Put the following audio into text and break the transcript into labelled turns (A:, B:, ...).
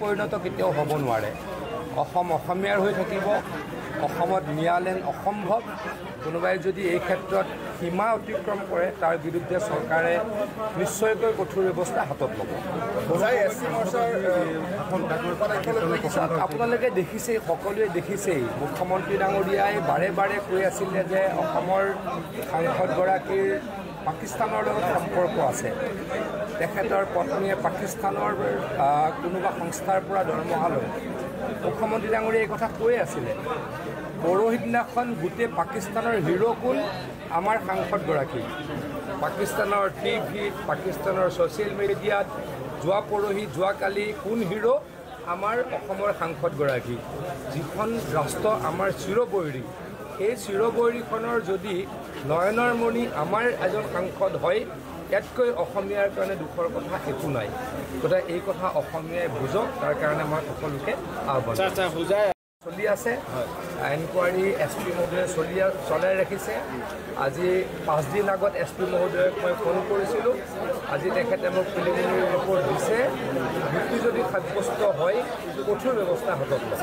A: পৰিণত কেতিয়াও হ'ব নোৱাৰে অসম অসমীয়াৰ হৈ থাকিব অসমত ন্যায়ালয়ন অসম্ভৱ কোনোবাই যদি এই ক্ষেত্ৰত সীমা অতিক্ৰম কৰে তাৰ বিৰুদ্ধে চৰকাৰে নিশ্চয়কৈ কঠোৰ ব্যৱস্থা হাতত ল'ব আপোনালোকে দেখিছেই সকলোৱে দেখিছেই মুখ্যমন্ত্ৰী ডাঙৰীয়াই বাৰে বাৰে কৈ আছিলে যে অসমৰ সাংসদগৰাকীৰ পাকিস্তানৰ লগত সম্পৰ্ক আছে তেখেতৰ পত্নীয়ে পাকিস্তানৰ কোনোবা সংস্থাৰ পৰা দৰমহা লয় মুখ্যমন্ত্ৰী ডাঙৰীয়াই এই কথা কৈ আছিলে পৰহি দিনাখন গোটেই পাকিস্তানৰ হিৰো কোন আমাৰ সাংসদগৰাকী পাকিস্তানৰ টিভিত পাকিস্তানৰ ছ'চিয়েল মিডিয়াত যোৱাকালি কোন হিৰো আমাৰ অসমৰ সাংসদগৰাকী যিখন ৰাষ্ট্ৰ আমাৰ চিৰবৈৰী সেই চিৰবৈৰীখনৰ যদি নয়নৰ মণি আমাৰ এজন সাংসদ হয় ইয়াতকৈ অসমীয়াৰ কাৰণে দুখৰ কথা একো নাই গতিকে এই কথা অসমীয়াই বুজক তাৰ কাৰণে মই সকলোকে আহ্বান চলি আছে এনকুৱাৰী এছ পি মহোদয়ে চলাই ৰাখিছে আজি 5 দিন আগত এছ পি মহোদয়ক মই ফোন কৰিছিলোঁ আজি তেখেতে মোক প্ৰিলিমিনাৰী ৰিপৰ্ট দিছে দোষী যদি সাব্যস্ত হয় কঠোৰ ব্যৱস্থা হাতত লয়